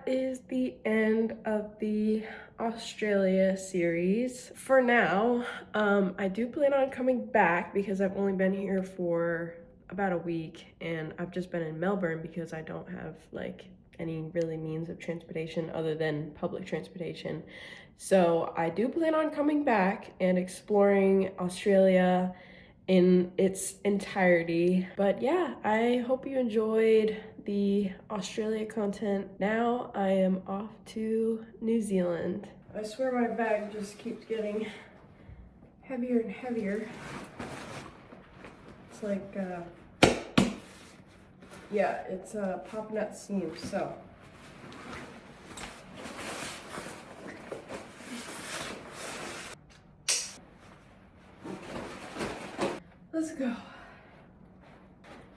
is the end of the Australia series. For now, I do plan on coming back because I've only been here for about a week and I've just been in Melbourne because I don't have like any really means of transportation other than public transportation. So I do plan on coming back and exploring Australia in its entirety. But yeah, I hope you enjoyed the Australia content. Now I am off to New Zealand. I swear my bag just keeps getting heavier and heavier. It's like, yeah, it's popping at the seams, so. Let's go.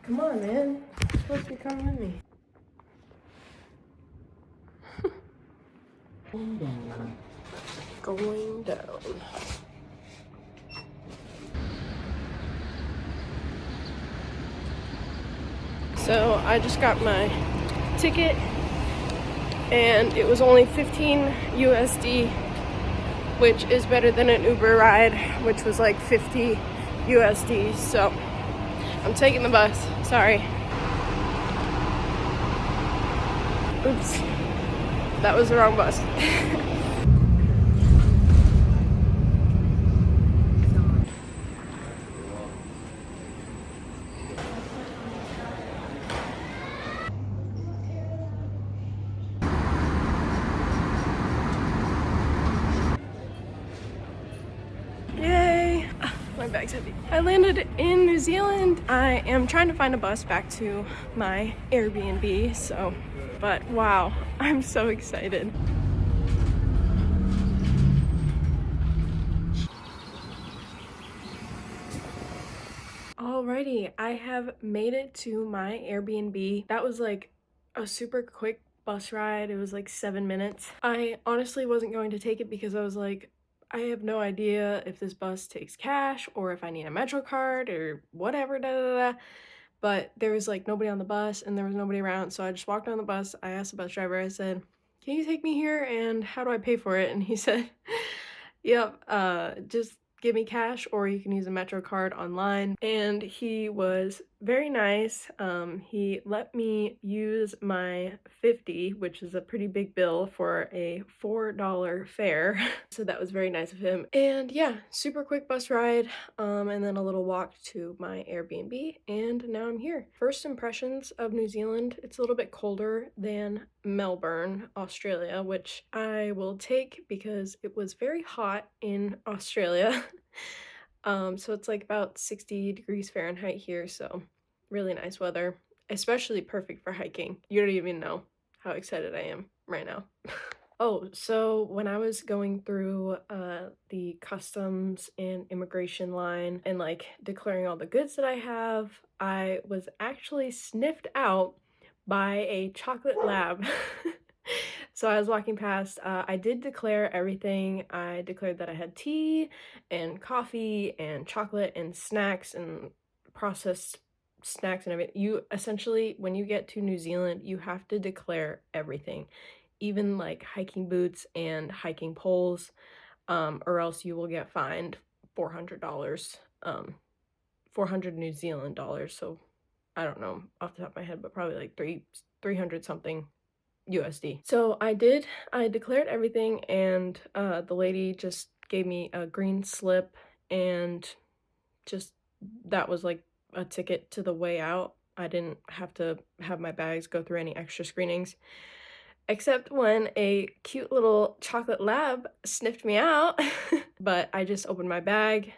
Come on, man. You're supposed to be coming with me. Going down. So I just got my ticket and it was only 15 USD, which is better than an Uber ride, which was like 50 USD. So I'm taking the bus. Sorry. Oops. That was the wrong bus. Yay! My bag's heavy. I landed in New Zealand. I am trying to find a bus back to my Airbnb, but wow, I'm so excited. Alrighty, I have made it to my Airbnb. That was like a super quick bus ride. It was like 7 minutes. I honestly wasn't going to take it because I was like, I have no idea if this bus takes cash or if I need a Metro card or whatever, da da da. But there was like nobody on the bus and there was nobody around, so I just walked on the bus. I asked the bus driver, I said, can you take me here and how do I pay for it? And he said, yep, just give me cash or you can use a Metro card online. And he was very nice. He let me use my 50, which is a pretty big bill for a $4 fare. So that was very nice of him. And yeah, super quick bus ride, and then a little walk to my Airbnb, and now I'm here. First impressions of New Zealand, it's a little bit colder than Melbourne, Australia, which I will take because it was very hot in Australia. So it's like about 60 degrees Fahrenheit here, so really nice weather, especially perfect for hiking. You don't even know how excited I am right now. Oh, so when I was going through the customs and immigration line and like declaring all the goods that I have, I was actually sniffed out by a chocolate lab. So I was walking past, I did declare everything. I declared that I had tea and coffee and chocolate and snacks and processed snacks and everything. You essentially, when you get to New Zealand, you have to declare everything, even like hiking boots and hiking poles, or else you will get fined $400, 400 New Zealand dollars. So I don't know off the top of my head, but probably like 300 something USD. So I declared everything, and the lady just gave me a green slip, and just that was like a ticket to the way out. I didn't have to have my bags go through any extra screenings, except when a cute little chocolate lab sniffed me out. But I just opened my bag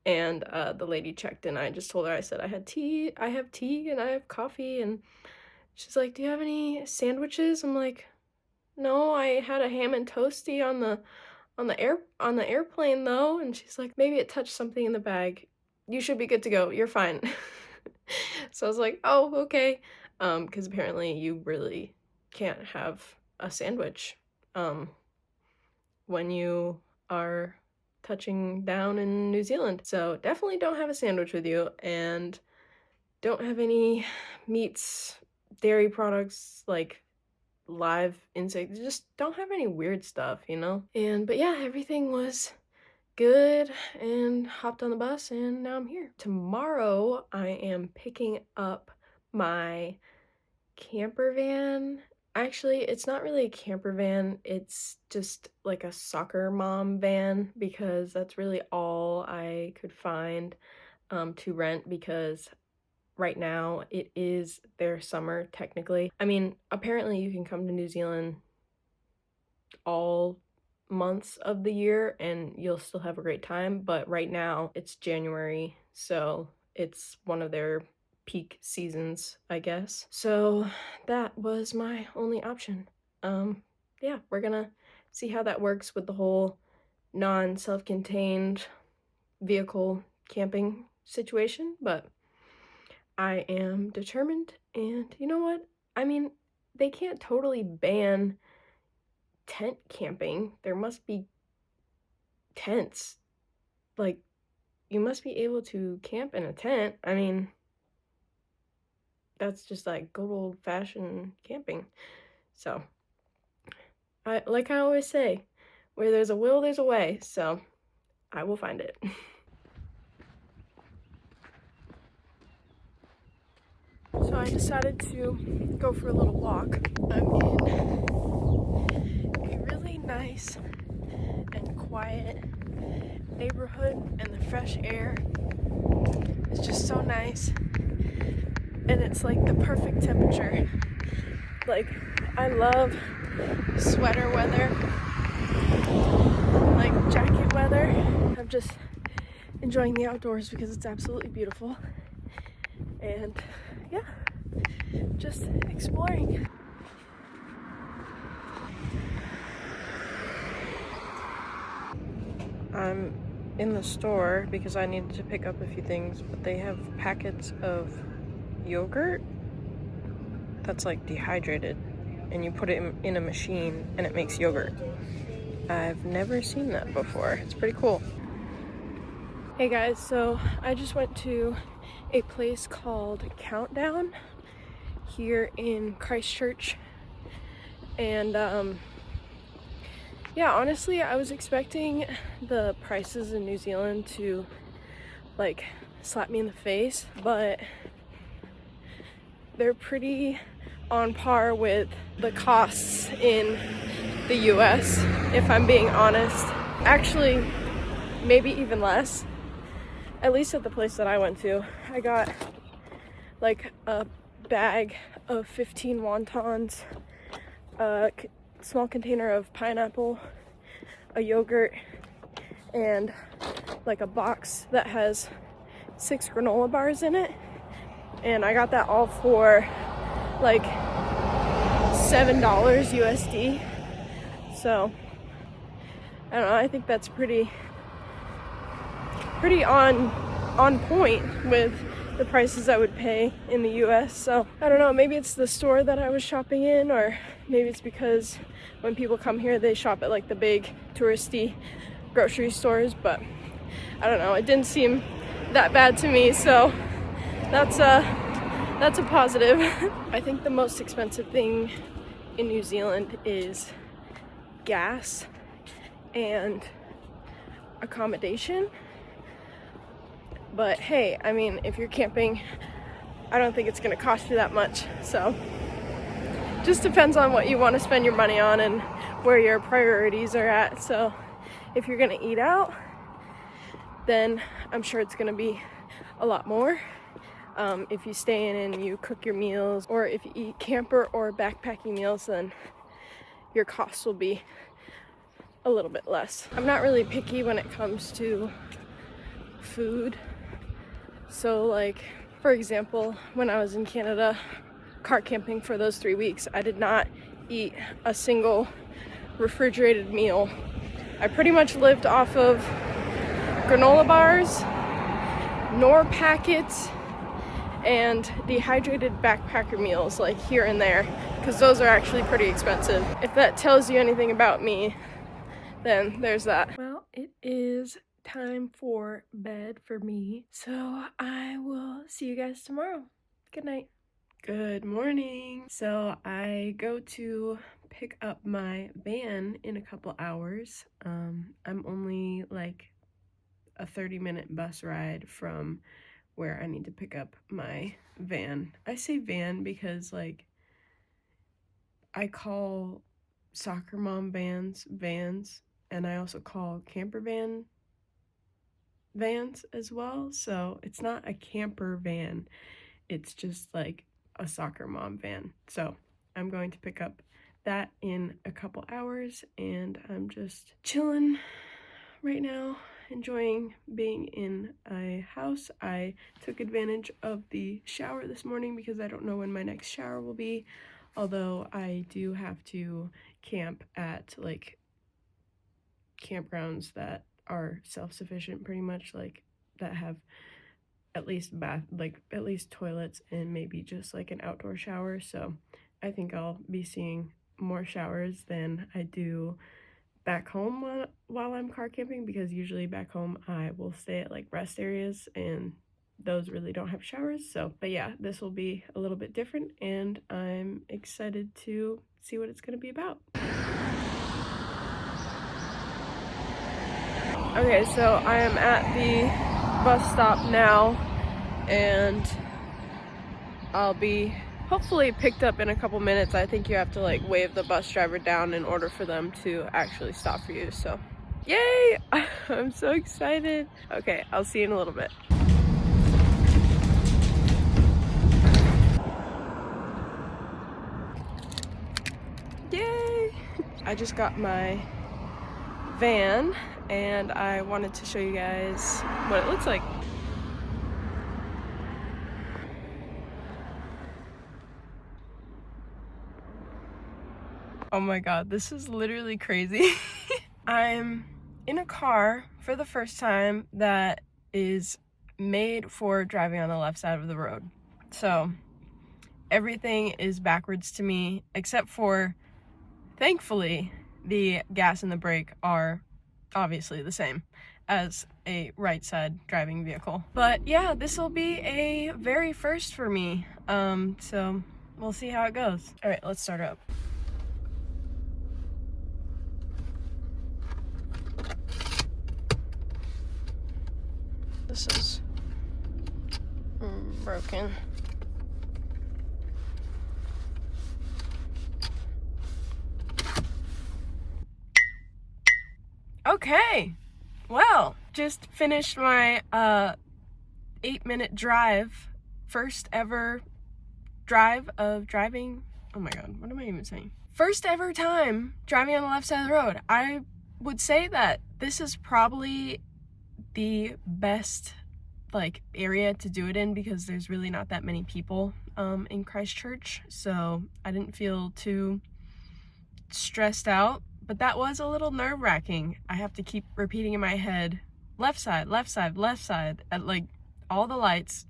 and the lady checked and I just told her, I said, I have tea and I have coffee. And she's like, do you have any sandwiches? I'm like, no, I had a ham and toasty on the airplane though. And she's like, maybe it touched something in the bag. You should be good to go. You're fine. So I was like, oh, okay. Because apparently you really can't have a sandwich when you are touching down in New Zealand. So definitely don't have a sandwich with you, and don't have any meats, dairy products, like live insects. They just don't have any weird stuff, you know? But yeah, everything was good and hopped on the bus and now I'm here. Tomorrow I am picking up my camper van. Actually, it's not really a camper van, it's just like a soccer mom van because that's really all I could find to rent because right now it is their summer technically. I mean, apparently you can come to New Zealand all months of the year and you'll still have a great time, but right now it's January, so it's one of their peak seasons, I guess. So that was my only option. Yeah, we're gonna see how that works with the whole non-self-contained vehicle camping situation, but I am determined, and you know what? I mean, they can't totally ban tent camping. There must be tents. Like, you must be able to camp in a tent. I mean, that's just like good old-fashioned camping. So, like I always say, where there's a will, there's a way. So, I will find it. So I decided to go for a little walk. I'm in a really nice and quiet neighborhood, and the fresh air is just so nice. And it's like the perfect temperature. Like, I love sweater weather, like jacket weather. I'm just enjoying the outdoors because it's absolutely beautiful. And yeah, just exploring. I'm in the store because I needed to pick up a few things, but they have packets of yogurt that's like dehydrated and you put it in a machine and it makes yogurt. I've never seen that before. It's pretty cool. Hey guys, so I just went to a place called Countdown here in Christchurch, and yeah, honestly I was expecting the prices in New Zealand to like slap me in the face, but they're pretty on par with the costs in the US, if I'm being honest. Actually, maybe even less. At least at the place that I went to. I got like a bag of 15 wontons, a small container of pineapple, a yogurt, and like a box that has 6 granola bars in it. And I got that all for like $7 USD. So I don't know, I think that's pretty on point with the prices I would pay in the US. So I don't know, maybe it's the store that I was shopping in, or maybe it's because when people come here they shop at like the big touristy grocery stores, but I don't know, it didn't seem that bad to me, so that's a positive. I think the most expensive thing in New Zealand is gas and accommodation. But hey, I mean, if you're camping, I don't think it's gonna cost you that much. So just depends on what you want to spend your money on and where your priorities are at. So if you're gonna eat out, then I'm sure it's gonna be a lot more. If you stay in and you cook your meals, or if you eat camper or backpacking meals, then your costs will be a little bit less. I'm not really picky when it comes to food. So like, for example, when I was in Canada car camping for those 3 weeks, I did not eat a single refrigerated meal. I pretty much lived off of granola bars, Knorr packets, and dehydrated backpacker meals like here and there, because those are actually pretty expensive. If that tells you anything about me, then there's that. Well, it is time for bed for me, so I will see you guys tomorrow. Good night. Good morning. So I go to pick up my van in a couple hours. I'm only like a 30-minute bus ride from where I need to pick up my van. I say van because like I call soccer mom vans vans, and I also call camper van vans as well. So it's not a camper van, it's just like a soccer mom van. So I'm going to pick up that in a couple hours, and I'm just chilling right now, enjoying being in a house. I took advantage of the shower this morning because I don't know when my next shower will be, although I do have to camp at like campgrounds that are self-sufficient pretty much, like that have at least at least toilets and maybe just like an outdoor shower. So I think I'll be seeing more showers than I do back home while I'm car camping, because usually back home I will stay at like rest areas and those really don't have showers. So, but yeah, this will be a little bit different and I'm excited to see what it's going to be about. Okay, so I am at the bus stop now, and I'll be hopefully picked up in a couple minutes. I think you have to like wave the bus driver down in order for them to actually stop for you. So, yay! I'm so excited. Okay, I'll see you in a little bit. Yay! I just got my van and I wanted to show you guys what it looks like. Oh my god, this is literally crazy. I'm in a car for the first time that is made for driving on the left side of the road. So everything is backwards to me, except for, thankfully, the gas and the brake are obviously the same as a right side driving vehicle. But yeah, this will be a very first for me. So we'll see how it goes. All right, let's start up. This is broken. Okay, well, just finished my 8-minute drive, first ever drive of driving. Oh my god, what am I even saying? First ever time driving on the left side of the road. I would say that this is probably the best like area to do it in because there's really not that many people in Christchurch, so I didn't feel too stressed out, but that was a little nerve-wracking. I have to keep repeating in my head, left side, left side, left side, at like all the lights.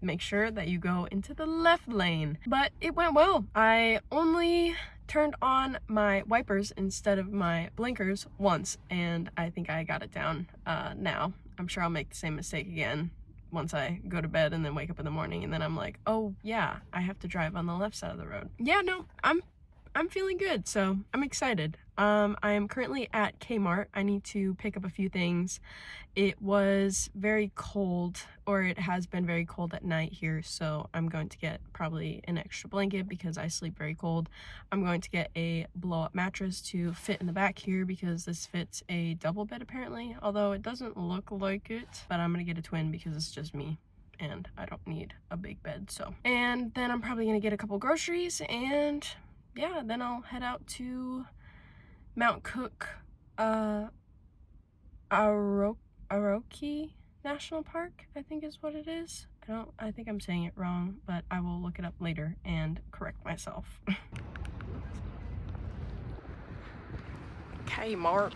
Make sure that you go into the left lane. But it went well. I only turned on my wipers instead of my blinkers once, and I think I got it down now. I'm sure I'll make the same mistake again once I go to bed and then wake up in the morning, and then I'm like, oh yeah, I have to drive on the left side of the road. Yeah, no, I'm feeling good, so I'm excited. I am currently at Kmart. I need to pick up a few things. It was very cold, or it has been very cold at night here, so I'm going to get probably an extra blanket because I sleep very cold. I'm going to get a blow-up mattress to fit in the back here because this fits a double bed apparently, although it doesn't look like it, but I'm gonna get a twin because it's just me and I don't need a big bed. So, and then I'm probably gonna get a couple groceries, and yeah, then I'll head out to Mount Cook, Aroki National Park, I think is what it is. I think I'm saying it wrong, but I will look it up later and correct myself. Kmart.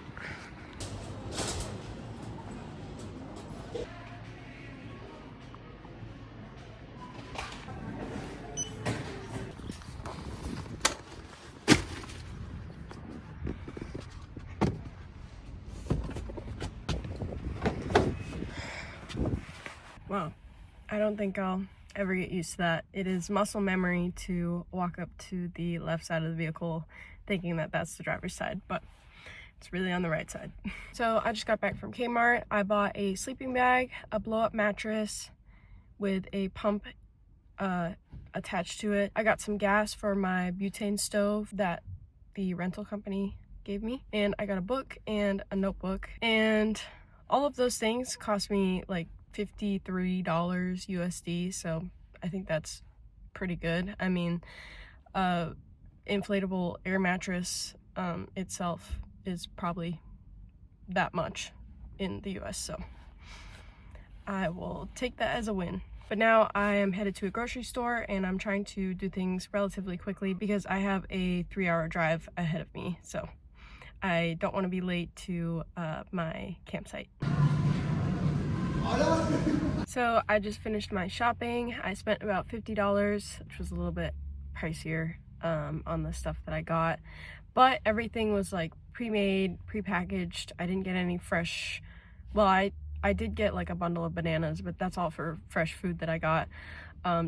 Wow, I don't think I'll ever get used to that. It is muscle memory to walk up to the left side of the vehicle thinking that that's the driver's side, but it's really on the right side. So I just got back from Kmart. I bought a sleeping bag, a blow-up mattress with a pump attached to it. I got some gas for my butane stove that the rental company gave me, and I got a book and a notebook, and all of those things cost me like $53 USD, so I think that's pretty good. I mean, inflatable air mattress itself is probably that much in the US, so I will take that as a win. But now I am headed to a grocery store and I'm trying to do things relatively quickly because I have a 3-hour drive ahead of me, so I don't want to be late to my campsite. So I just finished my shopping. I spent about $50, which was a little bit pricier on the stuff that I got, but everything was like pre-made, pre-packaged. I didn't get any fresh, well, I did get like a bundle of bananas, but that's all for fresh food that I got,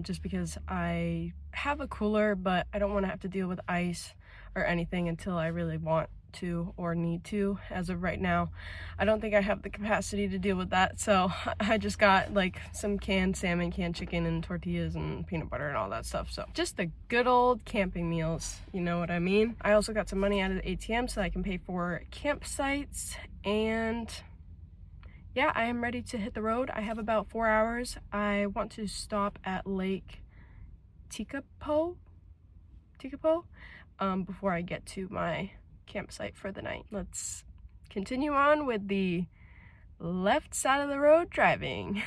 just because I have a cooler, but I don't want to have to deal with ice or anything until I really want to or need to. As of right now, I don't think I have the capacity to deal with that, so I just got like some canned salmon, canned chicken, and tortillas and peanut butter and all that stuff. So just the good old camping meals, you know what I mean. I also got some money out of the ATM so I can pay for campsites, and yeah, I am ready to hit the road. I have about 4 hours. I want to stop at Lake Tekapo before I get to my campsite for the night. Let's continue on with the left side of the road driving.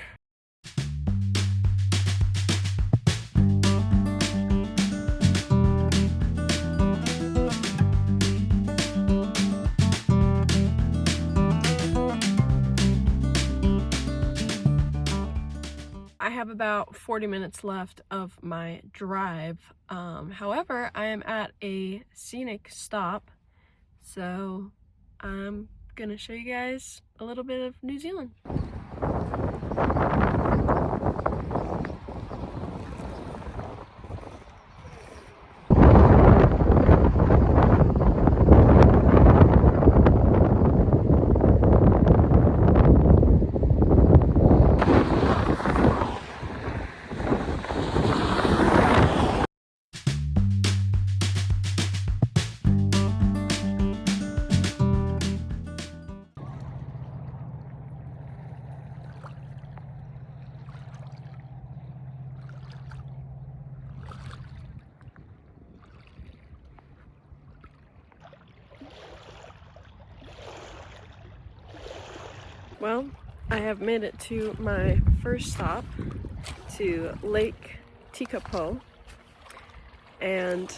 I have about 40 minutes left of my drive. However, I am at a scenic stop, so I'm gonna show you guys a little bit of New Zealand. Well, I have made it to my first stop, to Lake Tekapo, and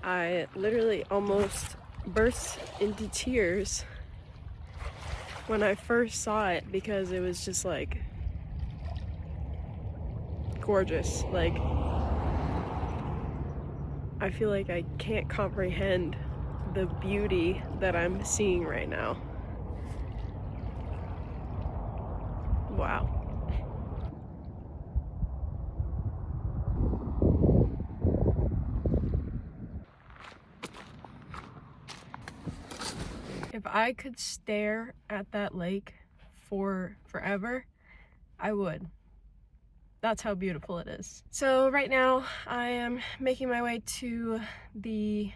I literally almost burst into tears when I first saw it because it was just like gorgeous. Like, I feel like I can't comprehend the beauty that I'm seeing right now. Wow. If I could stare at that lake for forever, I would. That's how beautiful it is. So right now I am making my way to the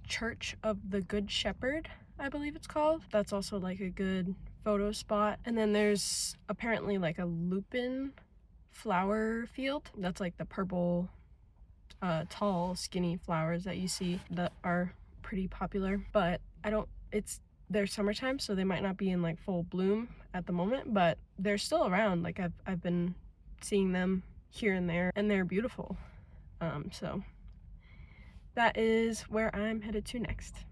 Church of the Good Shepherd, I believe it's called. That's also like a good photo spot. And then there's apparently like a lupin flower field. That's like the purple, tall, skinny flowers that you see that are pretty popular. But they're summertime, so they might not be in like full bloom at the moment, but they're still around. Like I've been seeing them here and there, and they're beautiful. So that is where I'm headed to next.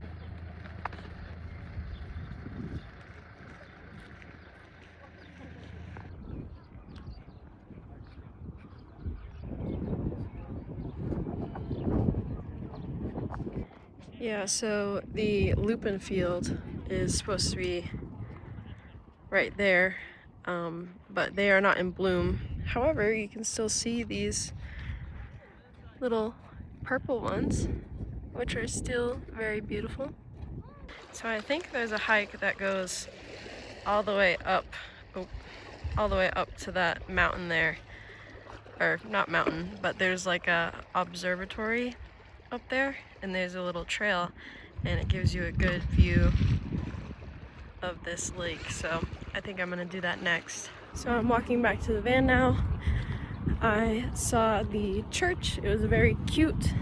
Yeah, so the lupin field is supposed to be right there, but they are not in bloom However, you can still see these little purple ones, which are still very beautiful. So I think there's a hike that goes all the way up, all the way up to that mountain there. Or not mountain, but there's like a observatory up there, and there's a little trail, and it gives you a good view of this lake. So I think I'm gonna do that next. So I'm walking back to the van now. I saw the church. It was a very cute,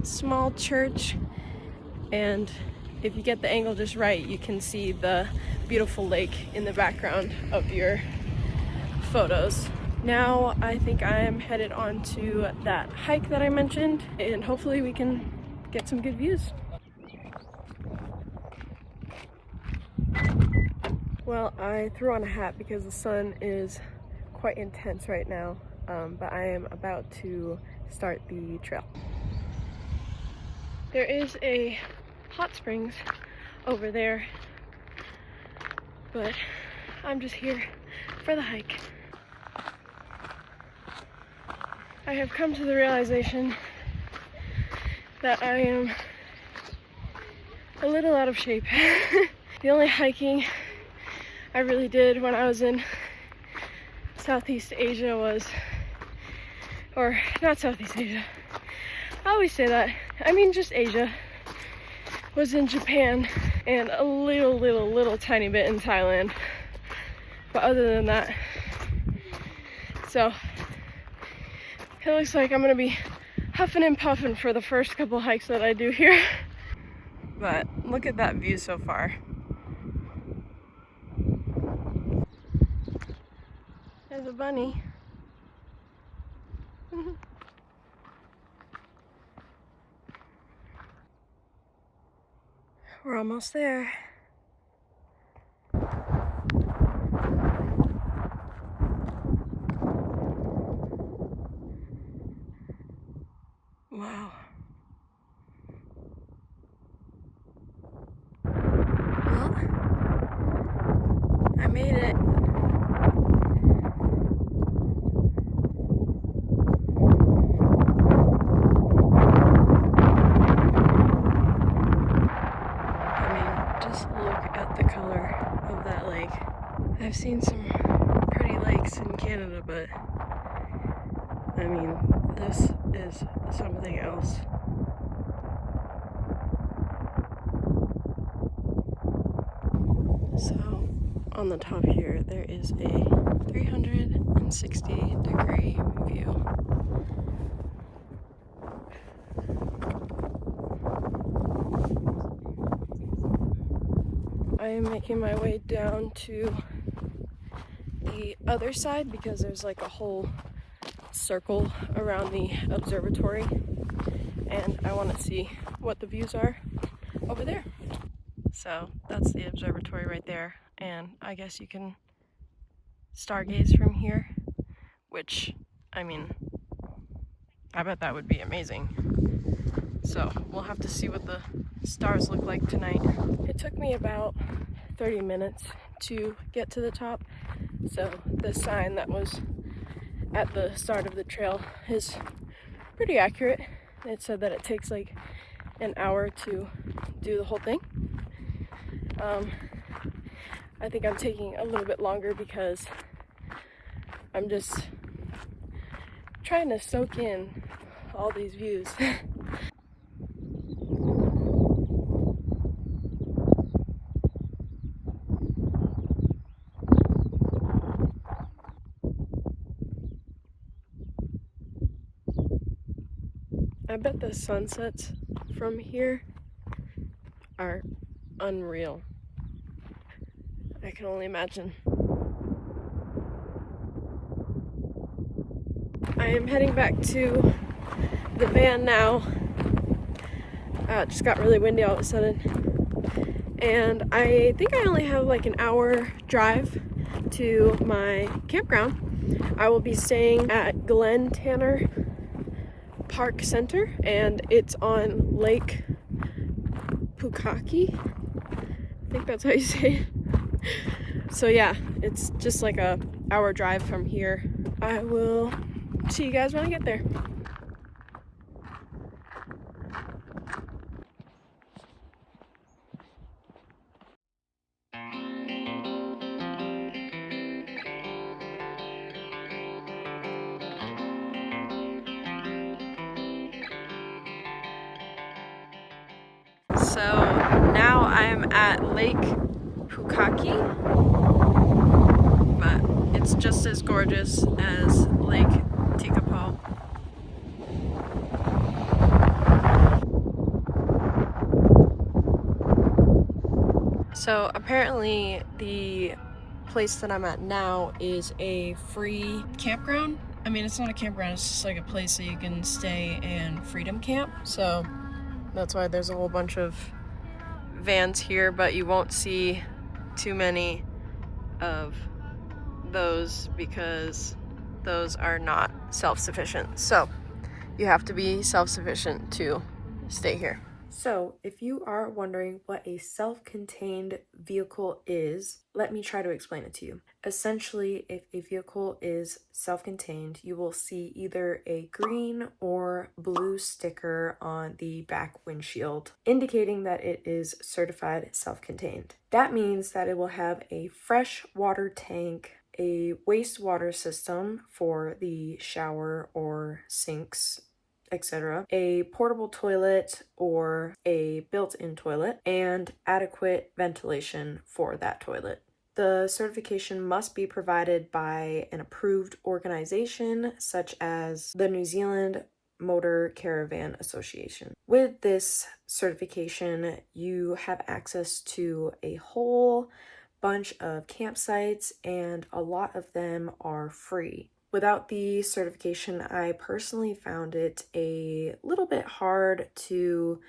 small church, and if you get the angle just right, you can see the beautiful lake in the background of your photos. Now I think I am headed on to that hike that I mentioned, and hopefully we can get some good views. Well, I threw on a hat because the sun is quite intense right now, but I am about to start the trail. There is a hot springs over there, but I'm just here for the hike. I have come to the realization that I am a little out of shape. The only hiking I really did when I was in Southeast Asia was, or not Southeast Asia, I always say that, I mean just Asia, was in Japan and a little tiny bit in Thailand. But other than that, so it looks like I'm gonna be huffing and puffing for the first couple hikes that I do here. But look at that view so far. There's a bunny. We're almost there. Wow. Well, I made it. I mean, just look at the color of that lake. I've seen some pretty lakes in Canada, but I mean, this is something else. So, on the top here, there is a 360-degree view. I am making my way down to the other side because there's like a whole circle around the observatory, and I want to see what the views are over there. So that's the observatory right there, and I guess you can stargaze from here, which, I mean, I bet that would be amazing. So we'll have to see what the stars look like tonight. It took me about 30 minutes to get to the top, so the sign that was at the start of the trail is pretty accurate. It said that it takes like an hour to do the whole thing. I think I'm taking a little bit longer because I'm just trying to soak in all these views. I bet the sunsets from here are unreal. I can only imagine. I am heading back to the van now. It just got really windy all of a sudden. And I think I only have like an hour drive to my campground. I will be staying at Glen Tanner Park Center, and it's on Lake Pukaki. I think that's how you say it. So yeah, it's just like a hour drive from here. I will see you guys when I get there. So now I'm at Lake Pukaki, but it's just as gorgeous as Lake Tekapo. So apparently the place that I'm at now is a free campground. I mean, it's not a campground, it's just like a place that you can stay and freedom camp. So that's why there's a whole bunch of vans here, but you won't see too many of those because those are not self-sufficient. So you have to be self-sufficient to stay here. So if you are wondering what a self-contained vehicle is, let me try to explain it to you. Essentially, if a vehicle is self-contained, you will see either a green or blue sticker on the back windshield, indicating that it is certified self-contained. That means that it will have a fresh water tank, a wastewater system for the shower or sinks, etc., a portable toilet or a built-in toilet, and adequate ventilation for that toilet. The certification must be provided by an approved organization such as the New Zealand Motor Caravan Association. With this certification, you have access to a whole bunch of campsites, and a lot of them are free. Without the certification, I personally found it a little bit hard to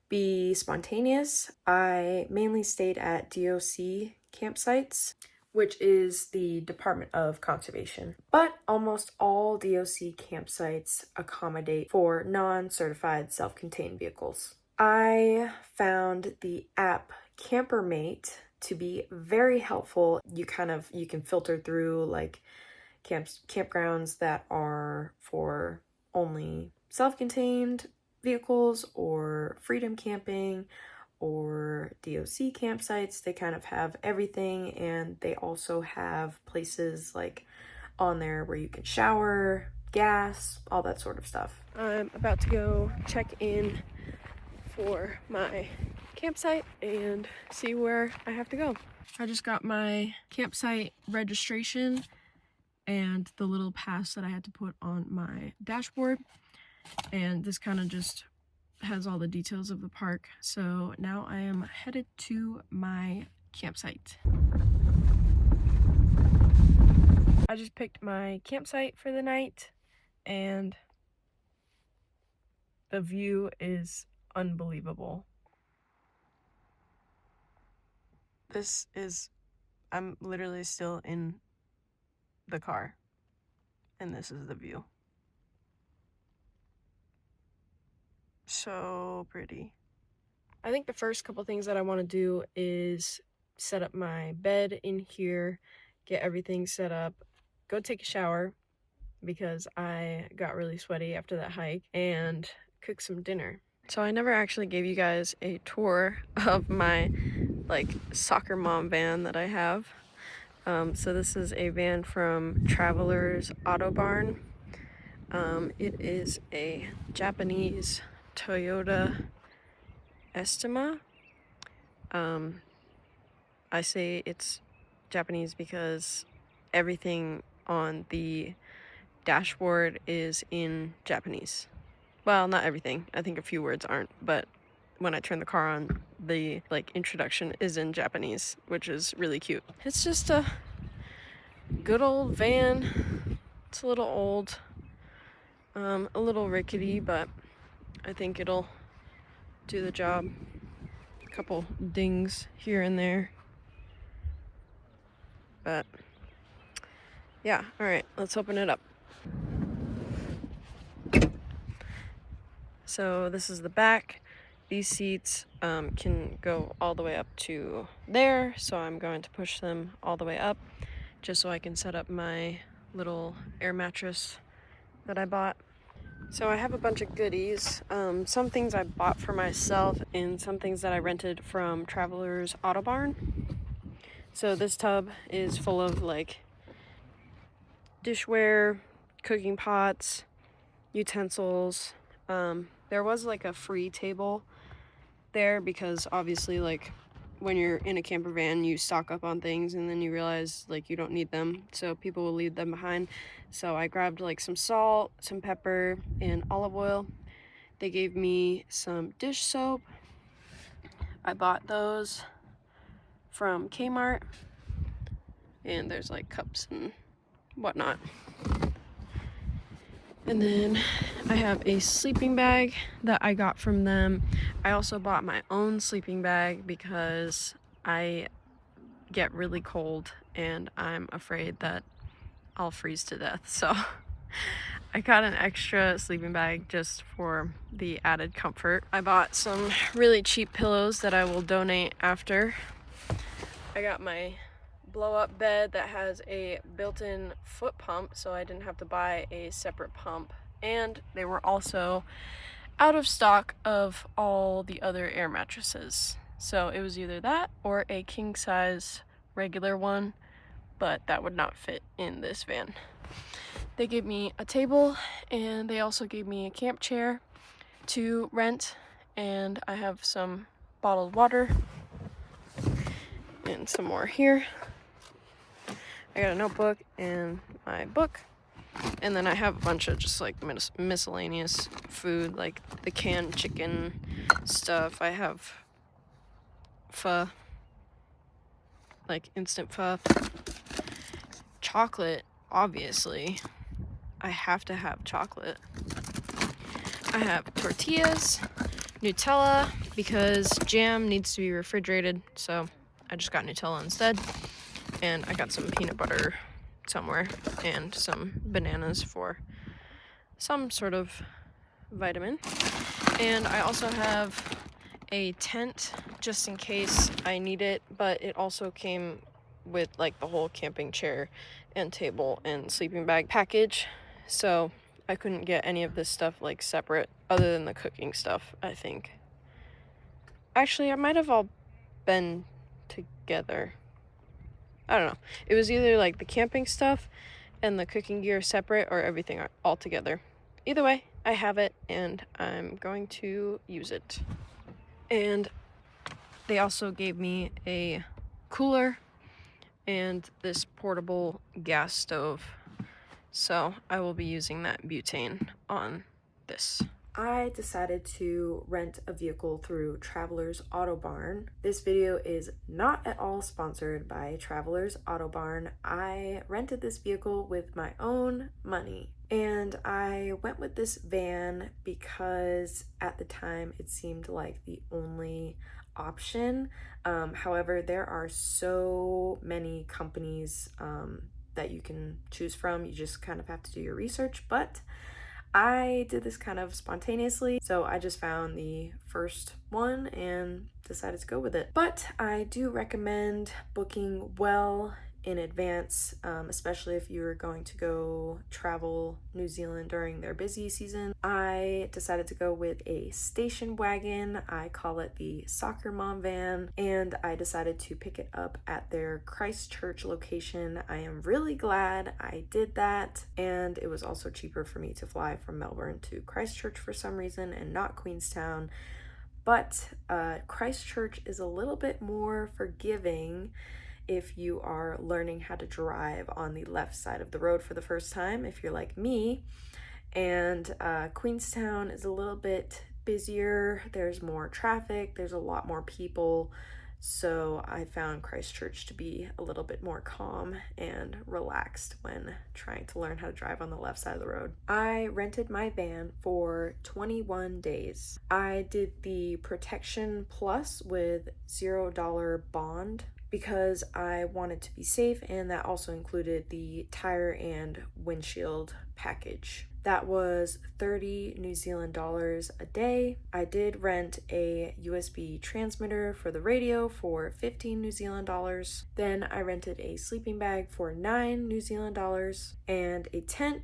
be spontaneous. I mainly stayed at DOC campsites, which is the Department of Conservation. But almost all DOC campsites accommodate for non-certified self-contained vehicles. I found the app Campermate to be very helpful. You can filter through like campgrounds that are for only self-contained vehicles or freedom camping or DOC campsites. They kind of have everything, and they also have places like on there where you can shower, gas, all that sort of stuff. I'm about to go check in for my campsite and see where I have to go. I just got my campsite registration and the little pass that I had to put on my dashboard, and this kind of just has all the details of the park. So now I am headed to my campsite. I just picked my campsite for the night, and the view is unbelievable. I'm literally still in the car, and this is the view. So pretty. I think the first couple things that I want to do is set up my bed in here, get everything set up, go take a shower because I got really sweaty after that hike, and cook some dinner. So I never actually gave you guys a tour of my soccer mom van that I have. So this is a van from Travelers Auto Barn. It is a Japanese Toyota Estima. I say it's Japanese because everything on the dashboard is in Japanese. Well, not everything. I think a few words aren't, but when I turn the car on, the introduction is in Japanese, which is really cute. It's just a good old van. It's a little old, a little rickety, but I think it'll do the job. A couple dings here and there, but yeah. All right, let's open it up. So this is the back. These seats can go all the way up to there, so I'm going to push them all the way up just so I can set up my little air mattress that I bought. So I have a bunch of goodies, some things I bought for myself and some things that I rented from Travelers Auto Barn. So this tub is full of like dishware, cooking pots, utensils. There was like a free table there because obviously like when you're in a camper van you stock up on things and then you realize like you don't need them, so people will leave them behind. So I grabbed like some salt, some pepper, and olive oil. They gave me some dish soap. I bought those from Kmart, and there's like cups and whatnot. And then I have a sleeping bag that I got from them. I also bought my own sleeping bag because I get really cold and I'm afraid that I'll freeze to death. So I got an extra sleeping bag just for the added comfort. I bought some really cheap pillows that I will donate after. I got my blow-up bed that has a built-in foot pump, so I didn't have to buy a separate pump. And they were also out of stock of all the other air mattresses. So it was either that or a king-size regular one, but that would not fit in this van. They gave me a table and they also gave me a camp chair to rent, and I have some bottled water and some more here. I got a notebook and my book, and then I have a bunch of just like miscellaneous food, like the canned chicken stuff. I have pho, like instant pho, chocolate, obviously. I have to have chocolate. I have tortillas, Nutella, because jam needs to be refrigerated, so I just got Nutella instead. And I got some peanut butter somewhere and some bananas for some sort of vitamin. And I also have a tent just in case I need it, but it also came with like the whole camping chair and table and sleeping bag package, so I couldn't get any of this stuff like separate other than the cooking stuff, I think. Actually, I might have all been together. I don't know. It was either like the camping stuff and the cooking gear separate or everything all together. Either way, I have it and I'm going to use it. And they also gave me a cooler and this portable gas stove. So I will be using that butane on this. I decided to rent a vehicle through Travelers Auto Barn. This video is not at all sponsored by Travelers Auto Barn. I rented this vehicle with my own money, and I went with this van because at the time it seemed like the only option. However, there are so many companies that you can choose from. You just kind of have to do your research, but I did this kind of spontaneously, so I just found the first one and decided to go with it. But I do recommend booking well in advance, especially if you're going to go travel New Zealand during their busy season. I decided to go with a station wagon. I call it the Soccer Mom van, and I decided to pick it up at their Christchurch location. I am really glad I did that, and it was also cheaper for me to fly from Melbourne to Christchurch for some reason and not Queenstown. But Christchurch is a little bit more forgiving if you are learning how to drive on the left side of the road for the first time, if you're like me. And Queenstown is a little bit busier, there's more traffic, there's a lot more people, so I found Christchurch to be a little bit more calm and relaxed when trying to learn how to drive on the left side of the road. I rented my van for 21 days. I did the Protection Plus with $0 bond because I wanted to be safe, and that also included the tire and windshield package. That was 30 New Zealand dollars a day. I did rent a USB transmitter for the radio for 15 New Zealand dollars. Then I rented a sleeping bag for 9 New Zealand dollars and a tent,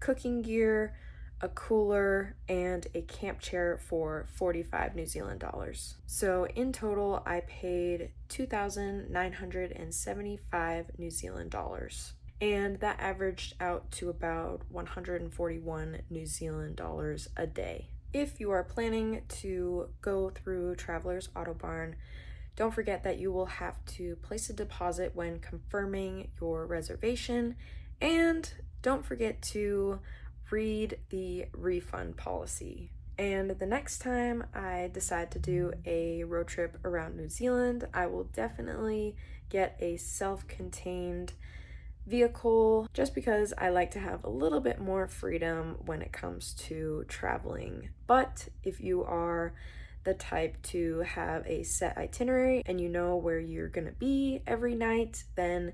cooking gear, a cooler, and a camp chair for 45 New Zealand dollars. So in total, I paid 2,975 New Zealand dollars. And that averaged out to about 141 New Zealand dollars a day. If you are planning to go through Travelers Autobarn, don't forget that you will have to place a deposit when confirming your reservation, and don't forget to read the refund policy. And the next time I decide to do a road trip around New Zealand, I will definitely get a self-contained vehicle, just because I like to have a little bit more freedom when it comes to traveling. But if you are the type to have a set itinerary and you know where you're gonna be every night, then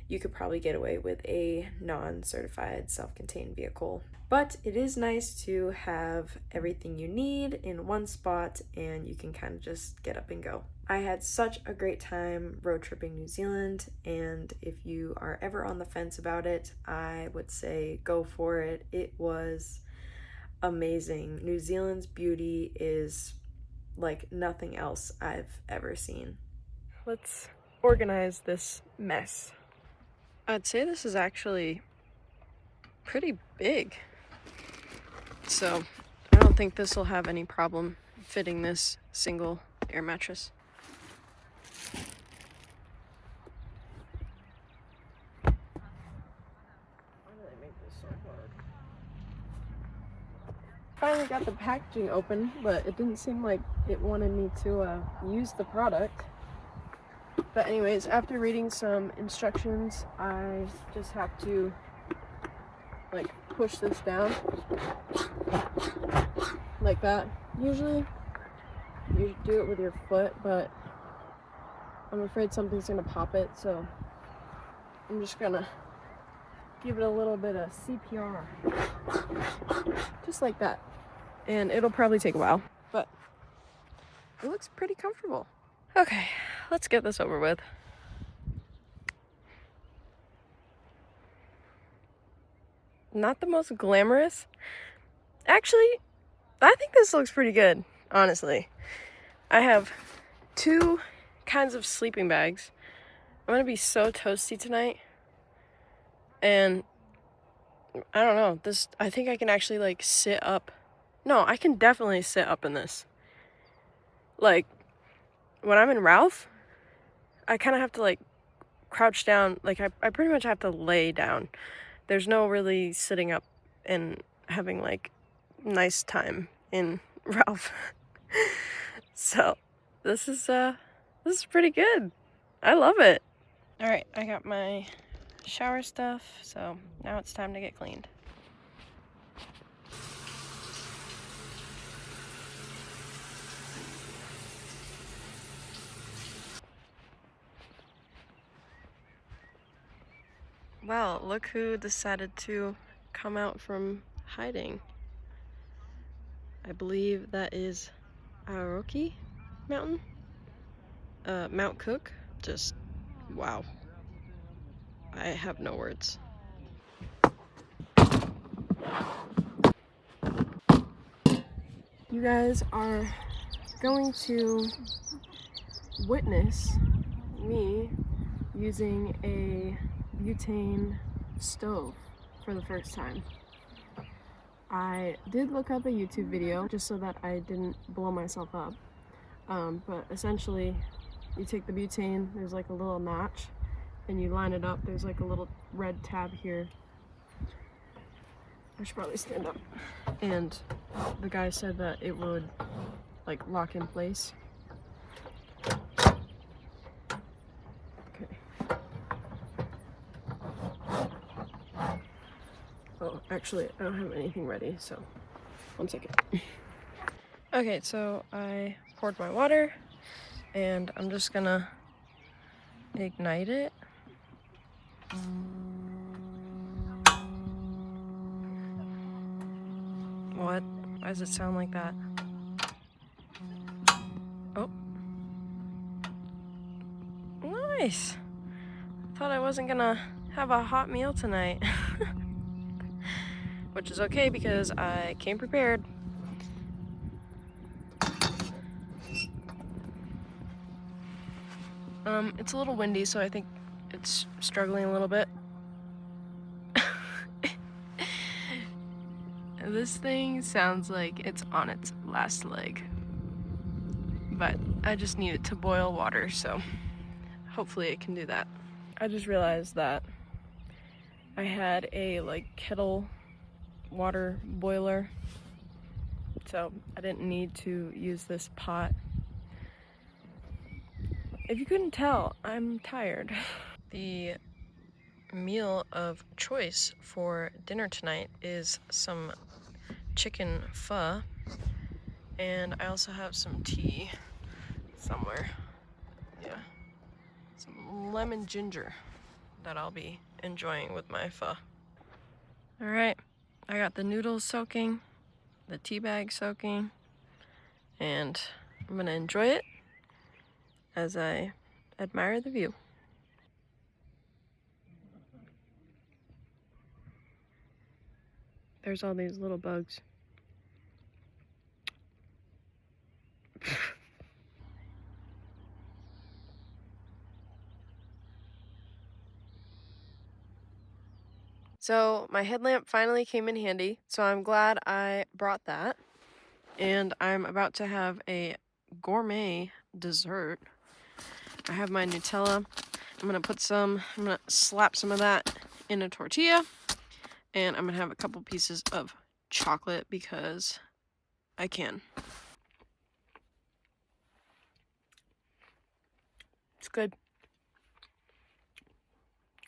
you could probably get away with a non-certified self-contained vehicle. But it is nice to have everything you need in one spot, and you can kind of just get up and go. I had such a great time road tripping New Zealand, and if you are ever on the fence about it, I would say go for it. It was amazing. New Zealand's beauty is like nothing else I've ever seen. Let's organize this mess. I'd say this is actually pretty big, so I don't think this will have any problem fitting this single air mattress. Why do they make this so hard? Finally got the packaging open, but it didn't seem like it wanted me to use the product. But anyways, after reading some instructions, I just have to like push this down like that. Usually you do it with your foot, but I'm afraid something's gonna pop it, so I'm just gonna give it a little bit of CPR, just like that. And it'll probably take a while, but it looks pretty comfortable. Okay, let's get this over with. Not the most glamorous. Actually, I think this looks pretty good, honestly. I have 2 kinds of sleeping bags. I'm gonna be so toasty tonight. And I don't know, I think I can actually like sit up. No, I can definitely sit up in this. Like, when I'm in Ralph, I kind of have to like crouch down. Like I pretty much have to lay down. There's no really sitting up and having like nice time in Ralph. So this is pretty good. I love it. All right, I got my shower stuff, so now it's time to get cleaned. Wow, look who decided to come out from hiding. I believe that is Aoki Mountain? Mount Cook? Just, wow. I have no words. You guys are going to witness me using a butane stove for the first time. I did look up a YouTube video just so that I didn't blow myself up, but essentially you take the butane, there's like a little notch, and you line it up. There's like a little red tab here. I should probably stand up. And the guy said that it would like lock in place. Oh, actually, I don't have anything ready, so 1 second. Okay, so I poured my water, and I'm just gonna ignite it. What? Why does it sound like that? Oh. Nice. Thought I wasn't gonna have a hot meal tonight. Which is okay because I came prepared. It's a little windy, so I think it's struggling a little bit. This thing sounds like it's on its last leg. But I just need it to boil water, so hopefully it can do that. I just realized that I had a kettle water boiler, so I didn't need to use this pot. If you couldn't tell, I'm tired. The meal of choice for dinner tonight is some chicken pho, and I also have some tea somewhere. Yeah, some lemon ginger that I'll be enjoying with my pho. All right, I got the noodles soaking, the tea bag soaking, and I'm gonna enjoy it as I admire the view. There's all these little bugs. So my headlamp finally came in handy, so I'm glad I brought that. And I'm about to have a gourmet dessert. I have my Nutella. I'm gonna slap some of that in a tortilla, and I'm gonna have a couple pieces of chocolate because I can. It's good.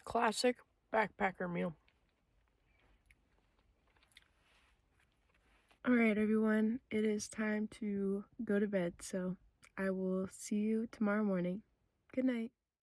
Classic backpacker meal. Alright everyone, it is time to go to bed, so I will see you tomorrow morning. Good night.